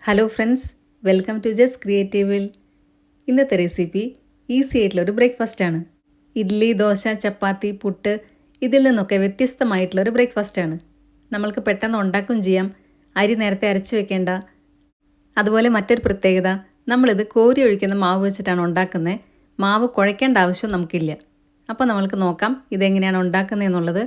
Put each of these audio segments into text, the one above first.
Hello friends, welcome to just ക്രിയേറ്റീവിൽ. ഇന്നത്തെ recipe easy ആയിട്ടുള്ളൊരു ബ്രേക്ക്ഫാസ്റ്റാണ്. ഇഡ്ഡലി, ദോശ, ചപ്പാത്തി, പുട്ട് ഇതിൽ നിന്നൊക്കെ വ്യത്യസ്തമായിട്ടുള്ളൊരു ബ്രേക്ക്ഫാസ്റ്റാണ്. നമ്മൾക്ക് പെട്ടെന്ന് ഉണ്ടാക്കുകയും ചെയ്യാം. അരി നേരത്തെ അരച്ച് വെക്കേണ്ട. അതുപോലെ മറ്റൊരു പ്രത്യേകത, നമ്മളിത് കോരി ഒഴിക്കുന്ന മാവ് വെച്ചിട്ടാണ് ഉണ്ടാക്കുന്നത്. മാവ് കുഴയ്ക്കേണ്ട ആവശ്യം നമുക്കില്ല. അപ്പോൾ നമ്മൾക്ക് നോക്കാം ഇതെങ്ങനെയാണ് ഉണ്ടാക്കുന്നതെന്നുള്ളത്.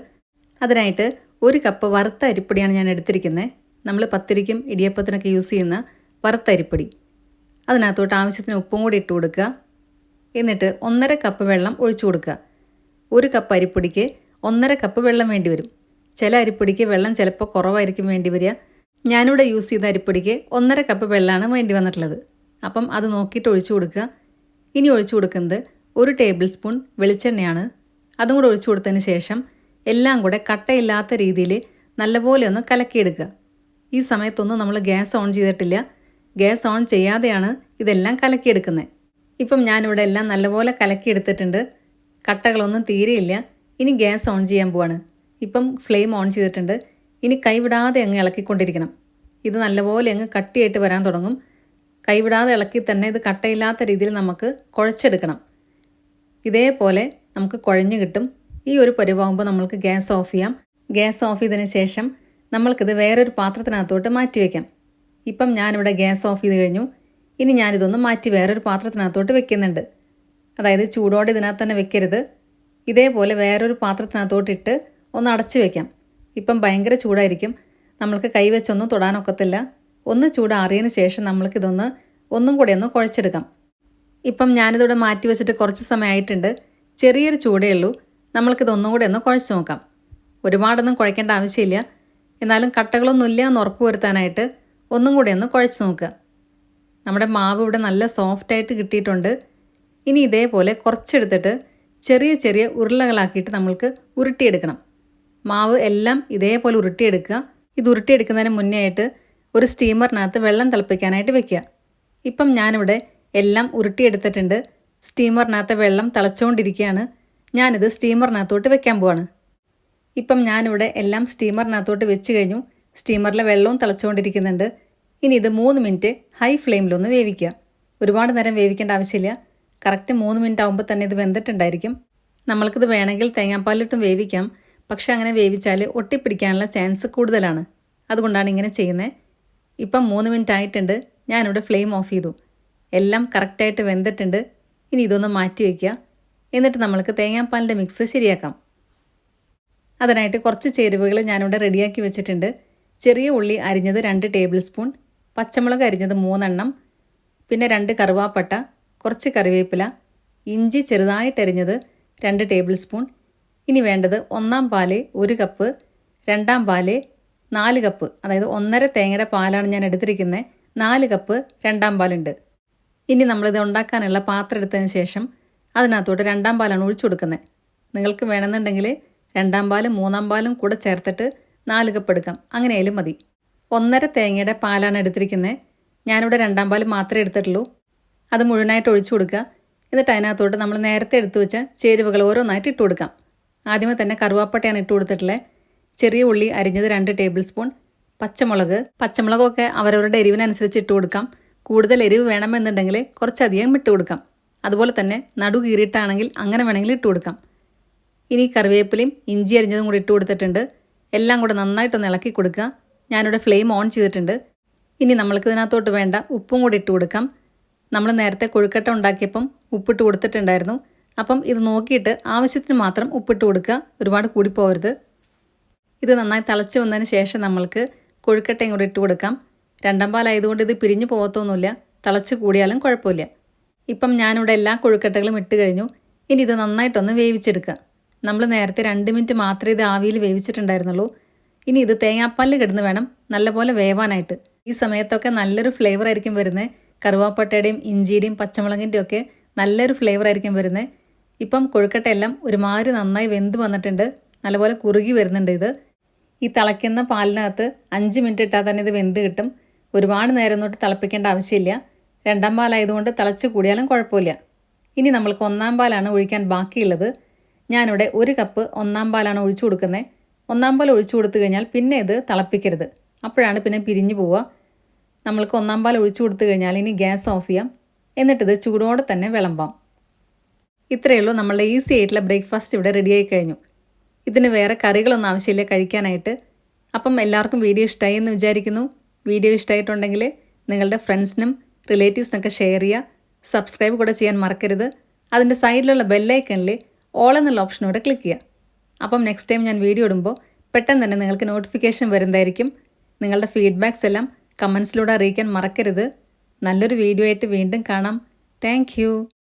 അതിനായിട്ട് 1 കപ്പ് വറുത്ത അരിപ്പൊടിയാണ് ഞാൻ എടുത്തിരിക്കുന്നത്. നമ്മൾ പത്തിരിക്കും ഇടിയപ്പത്തിനൊക്കെ യൂസ് ചെയ്യുന്ന വറുത്ത അരിപ്പൊടി. അതിനകത്തോട്ട് ആവശ്യത്തിന് ഉപ്പും കൂടി ഇട്ട് കൊടുക്കുക. എന്നിട്ട് 1.5 കപ്പ് വെള്ളം ഒഴിച്ചു കൊടുക്കുക. 1 കപ്പ് അരിപ്പൊടിക്ക് 1.5 കപ്പ് വെള്ളം വേണ്ടി വരും. ചില അരിപ്പൊടിക്ക് വെള്ളം ചിലപ്പോൾ കുറവായിരിക്കും വേണ്ടി വരിക. ഞാനിവിടെ യൂസ് ചെയ്ത അരിപ്പൊടിക്ക് 1.5 കപ്പ് വെള്ളമാണ് വേണ്ടി വന്നിട്ടുള്ളത്. അപ്പം അത് നോക്കിയിട്ട് ഒഴിച്ചു കൊടുക്കുക. ഇനി ഒഴിച്ചു കൊടുക്കുന്നത് 1 ടേബിൾ സ്പൂൺ വെളിച്ചെണ്ണയാണ്. അതും കൂടെ ഒഴിച്ചു കൊടുത്തതിന് ശേഷം എല്ലാം കൂടെ കട്ടയില്ലാത്ത രീതിയിൽ നല്ലപോലെ ഒന്ന് കലക്കിയെടുക്കുക. ഈ സമയത്തൊന്നും നമ്മൾ ഗ്യാസ് ഓൺ ചെയ്തിട്ടില്ല. ഗ്യാസ് ഓൺ ചെയ്യാതെയാണ് ഇതെല്ലാം കലക്കിയെടുക്കുന്നത്. ഇപ്പം ഞാനിവിടെ എല്ലാം നല്ലപോലെ കലക്കിയെടുത്തിട്ടുണ്ട്. കട്ടകളൊന്നും തീരെയില്ല. ഇനി ഗ്യാസ് ഓൺ ചെയ്യാൻ പോവാണ്. ഇപ്പം ഫ്ലെയിം ഓൺ ചെയ്തിട്ടുണ്ട്. ഇനി കൈവിടാതെ അങ്ങ് ഇളക്കിക്കൊണ്ടിരിക്കണം. ഇത് നല്ലപോലെ അങ്ങ് കട്ടിയായിട്ട് വരാൻ തുടങ്ങും. കൈവിടാതെ ഇളക്കി തന്നെ ഇത് കട്ടയില്ലാത്ത രീതിയിൽ നമുക്ക് കുഴച്ചെടുക്കണം. ഇതേപോലെ നമുക്ക് കുഴഞ്ഞു കിട്ടും. ഈ ഒരു പരുവാകുമ്പോൾ നമ്മൾക്ക് ഗ്യാസ് ഓഫ് ചെയ്യാം. ഗ്യാസ് ഓഫ് ചെയ്തതിന് ശേഷം നമ്മൾക്കിത് വേറൊരു പാത്രത്തിനകത്തോട്ട് മാറ്റി വയ്ക്കാം. ഇപ്പം ഞാനിവിടെ ഗ്യാസ് ഓഫ് ചെയ്ത് കഴിഞ്ഞു. ഇനി ഞാനിതൊന്ന് മാറ്റി വേറൊരു പാത്രത്തിനകത്തോട്ട് വെക്കുന്നുണ്ട്. അതായത് ചൂടോടെ ഇതിനകത്ത് തന്നെ വെക്കരുത്. ഇതേപോലെ വേറൊരു പാത്രത്തിനകത്തോട്ടിട്ട് ഒന്ന് അടച്ചു വയ്ക്കാം. ഇപ്പം ഭയങ്കര ചൂടായിരിക്കും. നമ്മൾക്ക് കൈവച്ചൊന്നും തൊടാനൊക്കത്തില്ല. ഒന്ന് ചൂടാറിയതിന് ശേഷം നമ്മൾക്കിതൊന്ന് ഒന്നും കൂടെ ഒന്ന് കുഴച്ചെടുക്കാം. ഇപ്പം ഞാനിതിവിടെ മാറ്റി വെച്ചിട്ട് കുറച്ച് സമയമായിട്ടുണ്ട്. ചെറിയൊരു ചൂടേ ഉള്ളൂ. നമ്മൾക്കിതൊന്നും കൂടെ ഒന്ന് കുഴച്ച് നോക്കാം. ഒരുപാടൊന്നും കുഴക്കേണ്ട ആവശ്യമില്ല. എന്നാലും കട്ടകളൊന്നുമില്ല എന്ന് ഉറപ്പ് വരുത്താനായിട്ട് ഒന്നും കൂടെ ഒന്ന് കുഴച്ച് നോക്കുക. നമ്മുടെ മാവ് ഇവിടെ നല്ല സോഫ്റ്റായിട്ട് കിട്ടിയിട്ടുണ്ട്. ഇനി ഇതേപോലെ കുറച്ചെടുത്തിട്ട് ചെറിയ ചെറിയ ഉരുളകളാക്കിയിട്ട് നമ്മൾക്ക് ഉരുട്ടിയെടുക്കണം. മാവ് എല്ലാം ഇതേപോലെ ഉരുട്ടിയെടുക്കുക. ഇത് ഉരുട്ടിയെടുക്കുന്നതിന് മുന്നേ ആയിട്ട് ഒരു സ്റ്റീമറിനകത്ത് വെള്ളം തിളപ്പിക്കാനായിട്ട് വെക്കുക. ഇപ്പം ഞാനിവിടെ എല്ലാം ഉരുട്ടിയെടുത്തിട്ടുണ്ട്. സ്റ്റീമറിനകത്ത് വെള്ളം തിളച്ചുകൊണ്ടിരിക്കുകയാണ്. ഞാനിത് സ്റ്റീമറിനകത്തോട്ട് വെക്കാൻ പോവാണ്. ഇപ്പം ഞാനിവിടെ എല്ലാം സ്റ്റീമറിനകത്തോട്ട് വെച്ച് കഴിഞ്ഞു. സ്റ്റീമറിലെ വെള്ളവും തിളച്ചുകൊണ്ടിരിക്കുന്നുണ്ട്. ഇനി ഇത് 3 മിനിറ്റ് ഹൈ ഫ്ലെയിമിലൊന്ന് വേവിക്കുക. ഒരുപാട് നേരം വേവിക്കേണ്ട ആവശ്യമില്ല. കറക്റ്റ് 3 മിനിറ്റ് ആകുമ്പോൾ തന്നെ ഇത് വെന്തിട്ടുണ്ടായിരിക്കും. നമ്മൾക്കിത് വേണമെങ്കിൽ തേങ്ങാപ്പാലിട്ടും വേവിക്കാം. പക്ഷേ അങ്ങനെ വേവിച്ചാൽ ഒട്ടിപ്പിടിക്കാനുള്ള ചാൻസ് കൂടുതലാണ്. അതുകൊണ്ടാണ് ഇങ്ങനെ ചെയ്യുന്നത്. ഇപ്പം 3 മിനിറ്റ് ആയിട്ടുണ്ട്. ഞാനിവിടെ ഫ്ലെയിം ഓഫ് ചെയ്തു. എല്ലാം കറക്റ്റായിട്ട് വെന്തിട്ടുണ്ട്. ഇനി ഇതൊന്ന് മാറ്റി വയ്ക്കുക. എന്നിട്ട് നമ്മൾക്ക് തേങ്ങാപ്പാലിൻ്റെ മിക്സ് ശരിയാക്കാം. അതിനായിട്ട് കുറച്ച് ചേരുവകൾ ഞാനിവിടെ റെഡിയാക്കി വെച്ചിട്ടുണ്ട്. ചെറിയ ഉള്ളി അരിഞ്ഞത് 2 ടേബിൾ സ്പൂൺ, പച്ചമുളക് അരിഞ്ഞത് 3 എണ്ണം, പിന്നെ 2 കറുവാപ്പട്ട, കുറച്ച് കറിവേപ്പില, ഇഞ്ചി ചെറുതായിട്ട് അരിഞ്ഞത് 2 ടേബിൾ സ്പൂൺ. ഇനി വേണ്ടത് 1-ാം പാല് 1 കപ്പ്, 2-ാം പാല് 4 കപ്പ്, അതായത് 1.5 തേങ്ങയുടെ പാലാണ് ഞാൻ എടുത്തിരിക്കുന്നത്. 4 കപ്പ് 2-ാം പാലുണ്ട്. ഇനി നമ്മളിത് ഉണ്ടാക്കാനുള്ള പാത്രം എടുത്തതിന് ശേഷം അതിനകത്തോട്ട് 2-ാം പാലാണ് ഒഴിച്ചു കൊടുക്കുന്നത്. നിങ്ങൾക്ക് വേണമെന്നുണ്ടെങ്കിൽ 2-ാം പാലും 3-ാം പാലും കൂടെ ചേർത്തിട്ട് 4 കപ്പ് എടുക്കാം. അങ്ങനെയായാലും മതി. 1.5 തേങ്ങയുടെ പാലാണ് എടുത്തിരിക്കുന്നത്. ഞാനിവിടെ 2-ാം പാൽ മാത്രമേ എടുത്തിട്ടുള്ളൂ. അത് മുഴുവനായിട്ട് ഒഴിച്ചു കൊടുക്കുക. എന്നിട്ട് അതിനകത്തോട്ട് നമ്മൾ നേരത്തെ എടുത്തു വെച്ച ചേരുവകൾ ഓരോന്നായിട്ട് ഇട്ട് കൊടുക്കാം. ആദ്യമേ തന്നെ കറുവാപ്പട്ടയാണ് ഇട്ട് കൊടുത്തിട്ടുള്ളത്. ചെറിയ ഉള്ളി അരിഞ്ഞത് 2 ടേബിൾ സ്പൂൺ, പച്ചമുളകൊക്കെ അവരവരുടെ എരിവിനനുസരിച്ച് ഇട്ട് കൊടുക്കാം. കൂടുതൽ എരിവ് വേണമെന്നുണ്ടെങ്കിൽ കുറച്ചധികം ഇട്ട് കൊടുക്കാം. അതുപോലെ തന്നെ നടു കീറിയിട്ടാണെങ്കിൽ അങ്ങനെ വേണമെങ്കിൽ ഇട്ട് കൊടുക്കാം. ഇനി കറിവേപ്പിലയും ഇഞ്ചി അരിഞ്ഞതും കൂടി ഇട്ട് കൊടുത്തിട്ടുണ്ട്. എല്ലാം കൂടെ നന്നായിട്ടൊന്ന് ഇളക്കി കൊടുക്കുക. ഞാനിവിടെ ഫ്ലെയിം ഓൺ ചെയ്തിട്ടുണ്ട്. ഇനി നമ്മൾക്ക് ഇതിനകത്തോട്ട് വേണ്ട ഉപ്പും കൂടി ഇട്ട് കൊടുക്കാം. നമ്മൾ നേരത്തെ കൊഴുക്കട്ട ഉണ്ടാക്കിയപ്പം ഉപ്പിട്ട് കൊടുത്തിട്ടുണ്ടായിരുന്നു. അപ്പം ഇത് നോക്കിയിട്ട് ആവശ്യത്തിന് മാത്രം ഉപ്പിട്ട് കൊടുക്കുക. ഒരുപാട് കൂടിപ്പോകരുത്. ഇത് നന്നായി തിളച്ച് വന്നതിന് ശേഷം നമ്മൾക്ക് കൊഴുക്കട്ടയും കൂടി ഇട്ട് കൊടുക്കാം. 2-ാം പാലായതുകൊണ്ട് ഇത് പിരിഞ്ഞു പോകത്തൊന്നുമില്ല. തിളച്ച് കൂടിയാലും കുഴപ്പമില്ല. ഇപ്പം ഞാനിവിടെ എല്ലാ കൊഴുക്കട്ടകളും ഇട്ട് കഴിഞ്ഞു. ഇനി ഇത് നന്നായിട്ടൊന്ന് വേവിച്ചെടുക്കുക. നമ്മൾ നേരത്തെ 2 മിനിറ്റ് മാത്രമേ ഇത് ആവിയിൽ വേവിച്ചിട്ടുണ്ടായിരുന്നുള്ളൂ. ഇനി ഇത് തേങ്ങാപ്പാലിൽ കിടന്ന് വേണം നല്ലപോലെ വേവാനായിട്ട്. ഈ സമയത്തൊക്കെ നല്ലൊരു ഫ്ലേവർ ആയിരിക്കും വരുന്നത്. കറുവാപ്പട്ടയുടെയും ഇഞ്ചിയുടെയും പച്ചമുളകിൻ്റെയും ഒക്കെ നല്ലൊരു ഫ്ലേവർ ആയിരിക്കും വരുന്നത്. ഇപ്പം കൊഴുക്കട്ടയെല്ലാം ഒരുമാതിരി നന്നായി വെന്ത് വന്നിട്ടുണ്ട്. നല്ലപോലെ കുറുകി വരുന്നുണ്ട് ഇത്. ഈ തിളയ്ക്കുന്ന പാലിനകത്ത് 5 മിനിറ്റ് ഇട്ടാൽ തന്നെ ഇത് വെന്ത് കിട്ടും. ഒരുപാട് നേരം തൊട്ട് തിളപ്പിക്കേണ്ട ആവശ്യമില്ല. 2-ാം പാലായതുകൊണ്ട് തിളച്ച് കൂടിയാലും കുഴപ്പമില്ല. ഇനി നമ്മൾക്ക് 1-ാം പാലാണ് ഒഴിക്കാൻ ബാക്കിയുള്ളത്. ഞാനിവിടെ 1 കപ്പ് 1-ാം പാലാണ് ഒഴിച്ചു കൊടുക്കുന്നത്. 1-ാം പാൽ ഒഴിച്ചു കൊടുത്തു കഴിഞ്ഞാൽ പിന്നെ ഇത് തിളപ്പിക്കരുത്. അപ്പോഴാണ് പിന്നെ പിരിഞ്ഞു പോവുക. നമ്മൾക്ക് ഒന്നാം പാൽ ഒഴിച്ചു കൊടുത്തു കഴിഞ്ഞാൽ ഇനി ഗ്യാസ് ഓഫ് ചെയ്യാം. എന്നിട്ടിത് ചൂടോടെ തന്നെ വിളമ്പാം. ഇത്രയേ ഉള്ളൂ, നമ്മളുടെ ഈസി ആയിട്ടുള്ള ബ്രേക്ക്ഫാസ്റ്റ് ഇവിടെ റെഡിയായി കഴിഞ്ഞു. ഇതിന് വേറെ കറികളൊന്നും ആവശ്യമില്ല കഴിക്കാനായിട്ട്. അപ്പം എല്ലാവർക്കും വീഡിയോ ഇഷ്ടമായി എന്ന് വിചാരിക്കുന്നു. വീഡിയോ ഇഷ്ടമായിട്ടുണ്ടെങ്കിൽ നിങ്ങളുടെ ഫ്രണ്ട്സിനും റിലേറ്റീവ്സിനൊക്കെ ഷെയർ ചെയ്യുക. സബ്സ്ക്രൈബ് കൂടെ ചെയ്യാൻ മറക്കരുത്. അതിൻ്റെ സൈഡിലുള്ള ബെല്ലൈക്കണിൽ ഓൾ എന്നുള്ള ഓപ്ഷനോടെ ക്ലിക്ക് ചെയ്യുക. അപ്പം നെക്സ്റ്റ് ടൈം ഞാൻ വീഡിയോ ഇടുമ്പോൾ പെട്ടെന്ന് തന്നെ നിങ്ങൾക്ക് നോട്ടിഫിക്കേഷൻ വരുന്നതായിരിക്കും. നിങ്ങളുടെ ഫീഡ്ബാക്സ് എല്ലാം കമൻസിലൂടെ അറിയിക്കാൻ മറക്കരുത്. നല്ലൊരു വീഡിയോ ആയിട്ട് വീണ്ടും കാണാം. താങ്ക്